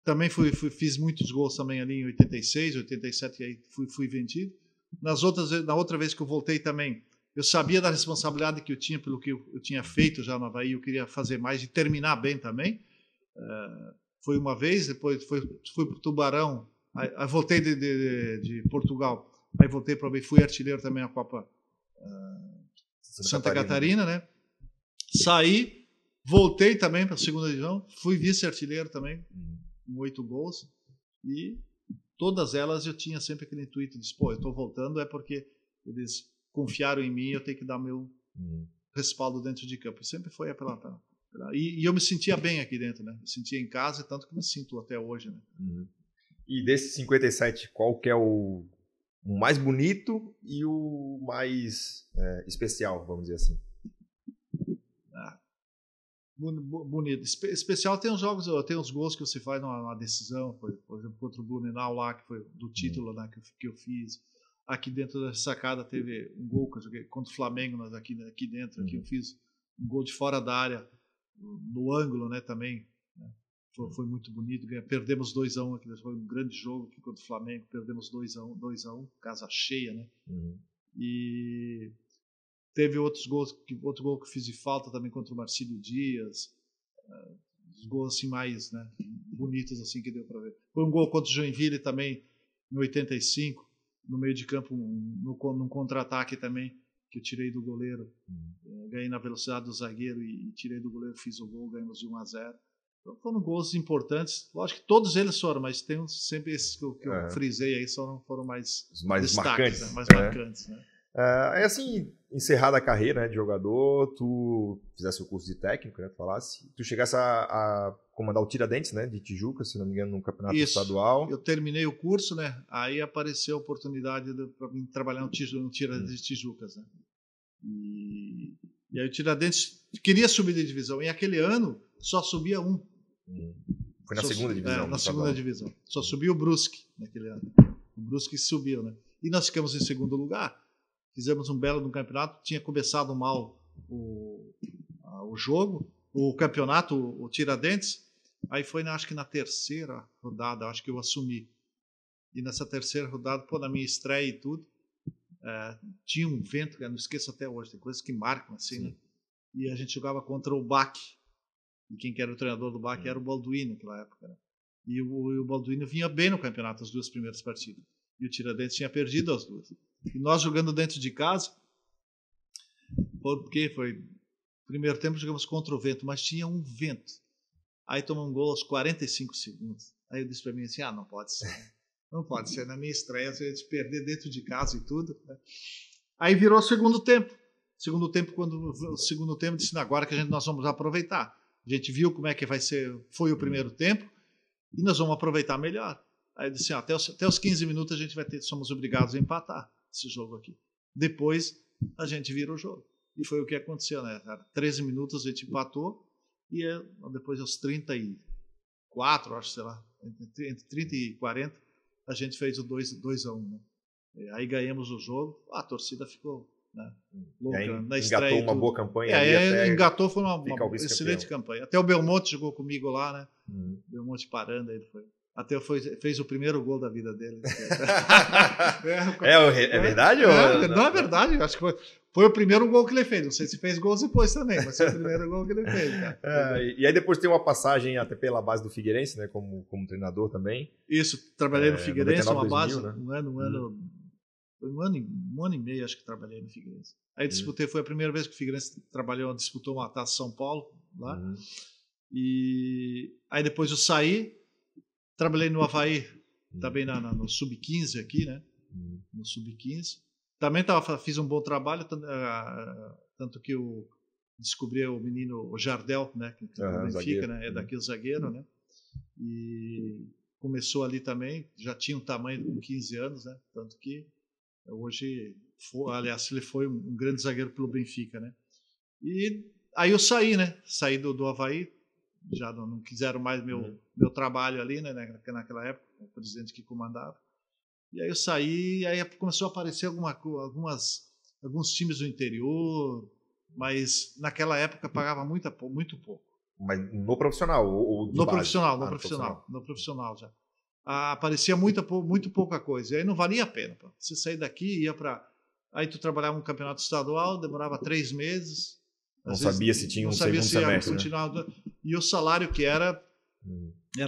também fiz muitos gols também ali em 86, 87, aí fui vendido. Na outra vez que eu voltei também, eu sabia da responsabilidade que eu tinha pelo que eu tinha feito já no Avaí, eu queria fazer mais e terminar bem também. Foi uma vez, depois fui para o Tubarão, aí voltei de Portugal, aí voltei para o fui artilheiro também na Copa Santa Catarina, né? Saí, voltei também para a segunda divisão, fui vice-artilheiro também, com 8 gols, e todas elas eu tinha sempre aquele intuito de, eu estou voltando, é porque eles confiaram em mim, eu tenho que dar meu respaldo dentro de campo. Sempre foi e eu me sentia bem aqui dentro, né? Me sentia em casa, tanto que me sinto até hoje, né? E desses 57, qual que é o mais bonito e o mais especial, vamos dizer assim? Bonito. Especial tem os jogos, tem os gols que você faz numa decisão, por exemplo, contra o Blumenau lá, que foi do título lá que eu fiz. Aqui dentro da sacada teve um gol que eu joguei contra o Flamengo, mas aqui dentro aqui eu fiz um gol de fora da área, no ângulo, né, também. Né? Foi muito bonito. Perdemos 2-1 aqui, foi um grande jogo aqui contra o Flamengo, perdemos 2-1, casa cheia, né? E teve outro gol que eu fiz de falta também contra o Marcílio Dias, os gols assim mais, né, bonitos assim que deu para ver. Foi um gol contra o Joinville também em 85, no meio de campo, num contra-ataque também, que eu tirei do goleiro, ganhei na velocidade do zagueiro e tirei do goleiro, fiz o gol, ganhamos de 1-0. Então, foram gols importantes. Lógico que todos eles foram, mas tem sempre esses que eu frisei aí, foram mais os mais destaques, marcantes. Né? Mais marcantes, né? É assim, encerrada a carreira, né, de jogador, tu fizesse o curso de técnico, né, tu falasse, tu chegasse a comandar o Tiradentes, né, de Tijuca, se não me engano, no campeonato estadual. Eu terminei o curso, né, aí apareceu a oportunidade para mim trabalhar no Tiradentes de Tijucas, né, e aí o Tiradentes queria subir de divisão, e aquele ano só subia um. Foi na segunda divisão. Na segunda divisão. Só subiu o Brusque naquele ano. O Brusque subiu, né, e nós ficamos em segundo lugar. Fizemos um belo no campeonato, tinha começado mal o jogo, o campeonato, o Tiradentes, aí foi, acho que na terceira rodada, acho que eu assumi. E nessa terceira rodada, na minha estreia e tudo, tinha um vento, que eu não esqueço até hoje, tem coisas que marcam assim, né? E a gente jogava contra o Bach, e quem que era o treinador do Bach era o Balduino naquela época, né? E o Balduino vinha bem no campeonato, as duas primeiras partidas. E o Tiradentes tinha perdido as duas. E nós jogando dentro de casa, porque foi primeiro tempo jogamos contra o vento, mas tinha um vento. Aí tomou um gol aos 45 segundos. Aí eu disse para mim assim, não pode ser. Não pode ser, na minha estreia, se a gente perder dentro de casa e tudo. Né? Aí virou o segundo tempo. Quando o segundo tempo, disse, agora que nós vamos aproveitar. A gente viu como é que foi o primeiro tempo, e nós vamos aproveitar melhor. Aí eu disse, até os 15 minutos a gente somos obrigados a empatar esse jogo aqui. Depois a gente vira o jogo. E foi o que aconteceu, né? 13 minutos a gente empatou e depois aos 34, acho, sei lá, entre 30 e 40, a gente fez o 2-1, né? Aí ganhamos o jogo, a torcida ficou, né, louca. Na estreia, engatou uma boa campanha. Engatou, foi uma excelente campanha. Até o Belmonte jogou comigo lá, né? Belmonte Paranda, ele foi. Até fez o primeiro gol da vida dele. É verdade? Não é verdade. Acho que foi o primeiro gol que ele fez. Não sei se fez gols depois também, mas foi o primeiro gol que ele fez. E aí depois tem uma passagem até pela base do Figueirense, né? Como treinador também. Isso, trabalhei no Figueirense, 99, uma base, 2000, né? um ano e meio, acho que trabalhei no Figueirense. Aí disputei, foi a primeira vez que o Figueirense disputou uma Taça São Paulo lá. E aí depois eu saí. Trabalhei no Avaí, também no Sub-15 aqui, né? No Sub-15. Também fiz um bom trabalho, tanto que eu descobri o menino, o Jardel, né? Que é do Benfica, né? É daqui o zagueiro, né? E começou ali também, já tinha um tamanho com 15 anos, né? Tanto que hoje, aliás, ele foi um grande zagueiro pelo Benfica, né? E aí eu saí, né? Saí do Avaí. Já não quiseram mais meu trabalho ali, né, naquela época, o presidente que comandava. E aí eu saí, e aí começou a aparecer alguns times do interior, mas naquela época pagava muito pouco. Mas no profissional? Ou no profissional já. Aparecia muito pouca coisa, e aí não valia a pena. Pô. Você sair daqui, ia para... Aí tu trabalhava no campeonato estadual, demorava 3 meses... Não sabia se tinha um segundo semestre. Né? E o salário que era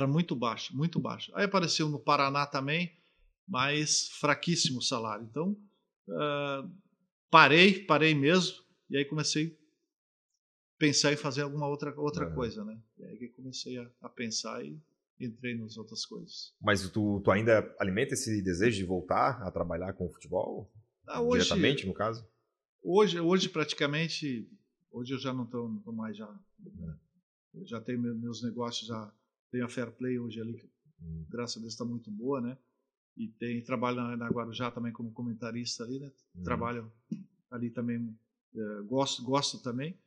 muito baixo, muito baixo. Aí apareceu no Paraná também, mas fraquíssimo o salário. Então, parei mesmo, e aí comecei a pensar em fazer alguma outra coisa, né? E aí comecei a pensar e entrei nas outras coisas. Mas tu ainda alimenta esse desejo de voltar a trabalhar com o futebol? Diretamente, no caso? Hoje praticamente... Hoje eu já não estou mais já. Eu já tenho meus negócios, já tenho a Fair Play hoje ali, que graças a Deus está muito boa, né? E trabalho na Guarujá também como comentarista ali, né? Trabalho ali também, gosto também.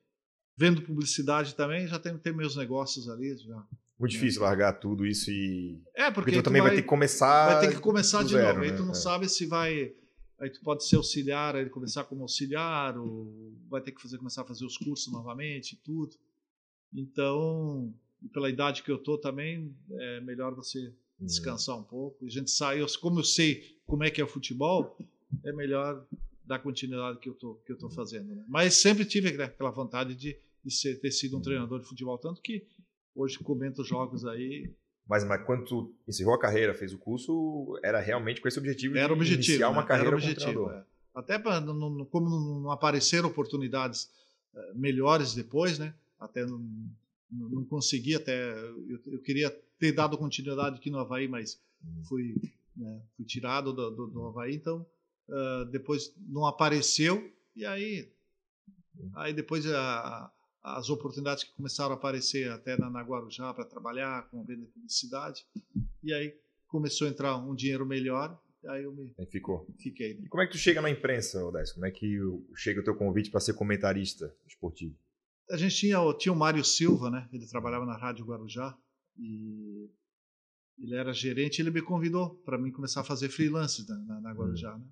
Vendo publicidade também, já tenho meus negócios ali. Já, muito difícil largar tudo isso e... porque tu também vai ter que começar... Vai ter que começar de zero, novo, né? Aí tu não sabe se vai... Aí tu pode ser auxiliar, aí começar como auxiliar, ou vai ter que começar a fazer os cursos novamente e tudo. Então, pela idade que eu tô também, é melhor você descansar um pouco. A gente sai, como eu sei como é que é o futebol, é melhor dar continuidade que eu tô fazendo. Né? Mas sempre tive aquela vontade de ter sido um treinador de futebol, tanto que hoje comento jogos aí Mas quando tu encerrou a carreira, fez o curso, era realmente com esse objetivo Era o objetivo, de iniciar uma carreira era o objetivo, como treinador. Até como não apareceram oportunidades melhores depois, né? Até não consegui, até eu queria ter dado continuidade aqui no Avaí, mas fui tirado do Avaí, então depois não apareceu, e aí depois as oportunidades que começaram a aparecer até na Guarujá para trabalhar com venda de publicidade, e aí começou a entrar um dinheiro melhor, aí eu fiquei. E como é que tu chega na imprensa, Odécio? Como é que chega o teu convite para ser comentarista esportivo? A gente tinha o Mário Silva, né? Ele trabalhava na Rádio Guarujá e ele era gerente, ele me convidou para mim começar a fazer freelance na Guarujá, né?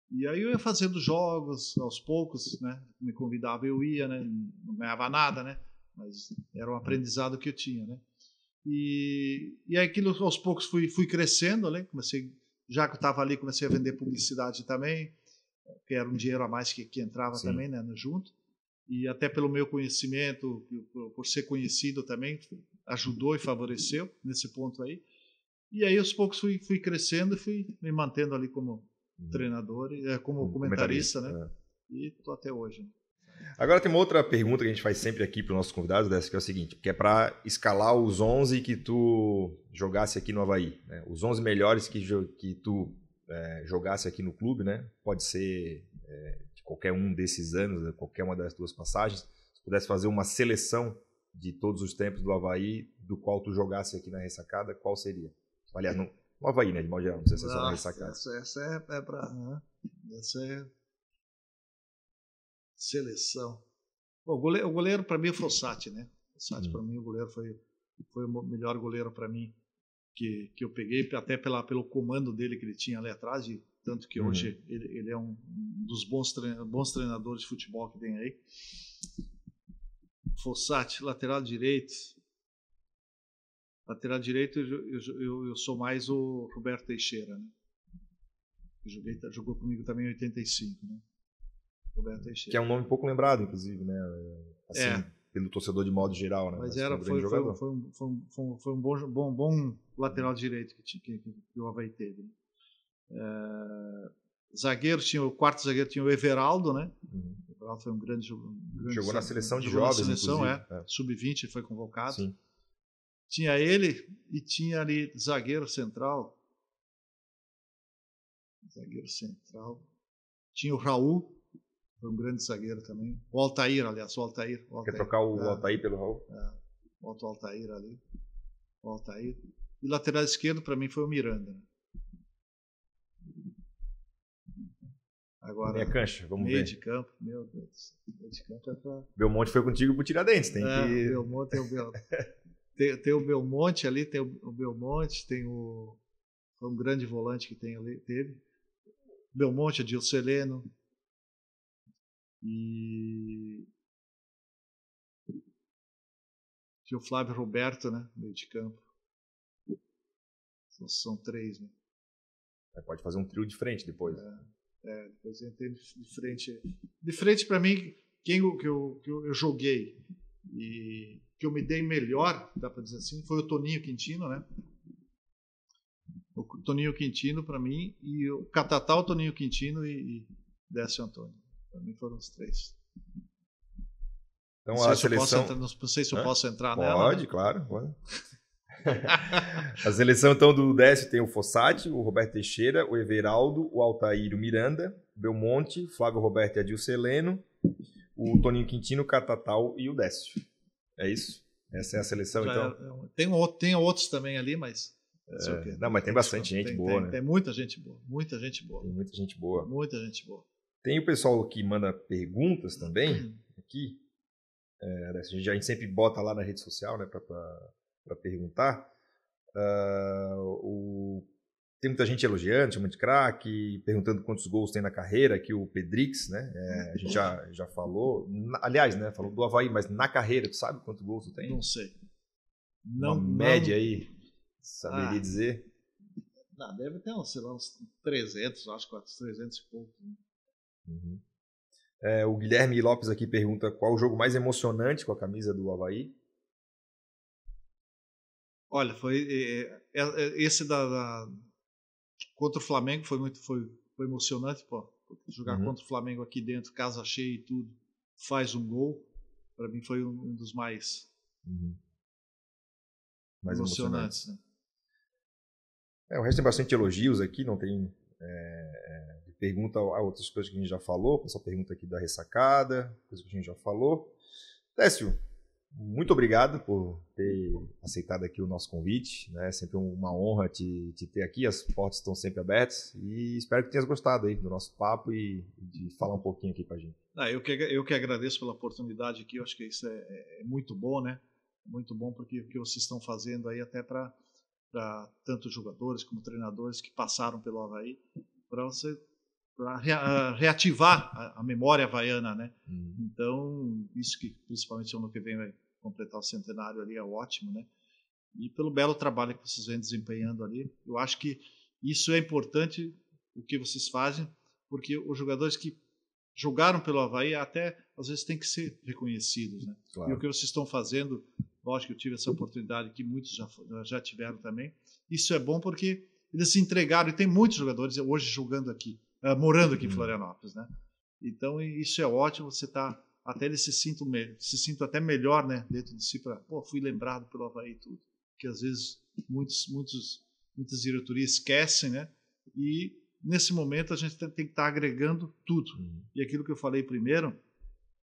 E aí eu ia fazendo jogos aos poucos, né? Me convidava, eu ia, né? Não ganhava nada, né? Mas era um aprendizado que eu tinha, né? E aquilo aos poucos fui crescendo, né? Já que eu estava ali, comecei a vender publicidade também, que era um dinheiro a mais que entrava também, né? Junto. E até pelo meu conhecimento, por ser conhecido também, ajudou e favoreceu nesse ponto aí. E aí aos poucos fui crescendo e fui me mantendo ali como treinador, como comentarista, né? E estou até hoje. Agora tem uma outra pergunta que a gente faz sempre aqui para os nossos convidados, dessa, que é o seguinte, que é para escalar os 11 que tu jogasse aqui no Avaí, né? Os 11 melhores que tu jogasse aqui no clube, né? Pode ser de qualquer um desses anos, qualquer uma das tuas passagens. Se pudesse fazer uma seleção de todos os tempos do Avaí, do qual tu jogasse aqui na Ressacada, qual seria? Aliás, no Avaí, né? De modo geral, não precisa ser só na Ressacada. Essa é para... Essa é seleção. Bom, o goleiro para mim é o Fossati, né? Fossati para mim, o goleiro foi o melhor goleiro para mim que eu peguei, até pelo comando dele que ele tinha ali atrás, tanto que hoje ele é um dos bons treinadores de futebol que tem aí. Fossati, lateral direito. Lateral direito eu sou mais o Roberto Teixeira, né? Jogou comigo também em 85, né? Roberto Teixeira. Que é um nome pouco lembrado, inclusive, né? Assim, pelo torcedor de modo geral, né? Mas foi um bom lateral direito que o Avaí teve. Zagueiro, o quarto zagueiro tinha o Everaldo, né? O Everaldo foi um grande jogador. Jogou na seleção de jovens, na seleção, sub-20 foi convocado. Sim. Tinha ele e tinha ali zagueiro central. Tinha o Raul, foi um grande zagueiro também. O Altair, aliás, o Altair. Quer trocar o Altair pelo Raul? O Altair ali. O Altair. E lateral esquerdo, para mim, foi o Miranda. Agora, meia cancha, vamos ver. Meio de campo, meu Deus. Meio de campo é pra... Belmonte foi contigo pro Tiradentes, tem que... Belmonte tem o Belmonte ali, tem o Belmonte, foi um grande volante que teve. Belmonte, Adilson Heleno. E tinha o Flávio Roberto, né? Meio de campo. São 3, né? Pode fazer um trio de frente depois. Depois eu entrei de frente. De frente, para mim, que eu joguei e que eu me dei melhor, dá para dizer assim, foi o Toninho Quintino, né? O Toninho Quintino, para mim, e o Catatal, o Toninho Quintino e Décio Antônio. Para mim foram os 3. Então a seleção... Não sei se eu posso entrar pode, nela. Pode, claro. Pode. A seleção, então, do Décio tem o Fossati, o Roberto Teixeira, o Everaldo, o Altair, o Miranda, o Belmonte, Flávio Roberto e Adilson Heleno, o Toninho Quintino, o Catatal e o Décio. É isso? Essa é a seleção, então? Tem outros também ali, mas... Não, mas tem bastante gente boa, né? Tem muita gente boa. Muita gente boa. Tem muita gente boa. Muita gente boa. Tem o pessoal que manda perguntas também, aqui. A gente sempre bota lá na rede social, né, para perguntar. Tem muita gente elogiando, chamando de craque, perguntando quantos gols tem na carreira, aqui o Pedrix, né? A gente já falou, aliás, né, falou do Avaí, mas na carreira, tu sabe quantos gols tu tem? Não sei. Uma média aí, saberia dizer? Não, deve ter uns 300, acho que 300 e pouco. Né? O Guilherme Lopes aqui pergunta qual o jogo mais emocionante com a camisa do Avaí? Olha, esse contra o Flamengo foi emocionante, pô. Jogar contra o Flamengo aqui dentro, casa cheia e tudo, faz um gol, para mim foi um dos mais emocionantes. Né? O resto tem bastante elogios aqui, não tem pergunta a outras coisas que a gente já falou, o pessoal pergunta aqui da ressacada, coisa que a gente já falou. Técio, muito obrigado por ter aceitado aqui o nosso convite, né? Sempre uma honra te ter aqui, as portas estão sempre abertas e espero que tenhas gostado aí do nosso papo e de falar um pouquinho aqui com a gente. Eu que agradeço pela oportunidade aqui, eu acho que isso é muito bom, né? Muito bom porque o que vocês estão fazendo aí até para tanto jogadores como treinadores que passaram pelo Avaí, para reativar a memória havaiana, né? Então, isso que principalmente ano que vem vai completar o centenário ali é ótimo, né? E pelo belo trabalho que vocês vêm desempenhando ali, eu acho que isso é importante o que vocês fazem, porque os jogadores que jogaram pelo Avaí até às vezes têm que ser reconhecidos, né? Claro. E o que vocês estão fazendo, lógico que eu tive essa oportunidade que muitos já tiveram também. Isso é bom porque eles se entregaram e tem muitos jogadores hoje jogando aqui, morando aqui em Florianópolis, né? Então isso é ótimo, você tá até eles se sintam até melhor, né, dentro de si para, fui lembrado pelo Avaí e tudo, que às vezes muitas diretorias esquecem, né? E nesse momento a gente tem que estar agregando tudo. E aquilo que eu falei primeiro,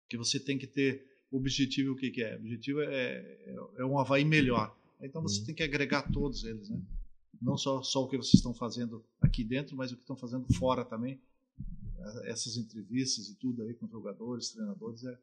que você tem que ter objetivo, o que é? O objetivo é um Avaí melhor. Então você tem que agregar todos eles, né? Não só o que vocês estão fazendo aqui dentro, mas o que estão fazendo fora também. Essas entrevistas e tudo aí com jogadores, treinadores, é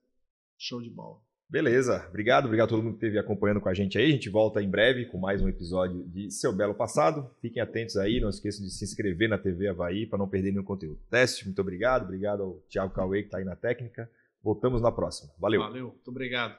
show de bola. Beleza, obrigado a todo mundo que esteve acompanhando com a gente aí. A gente volta em breve com mais um episódio de Seu Belo Passado. Fiquem atentos aí, não esqueçam de se inscrever na TV Avaí para não perder nenhum conteúdo. Técio, muito obrigado ao Thiago Cauê que está aí na técnica. Voltamos na próxima. Valeu. Valeu, muito obrigado.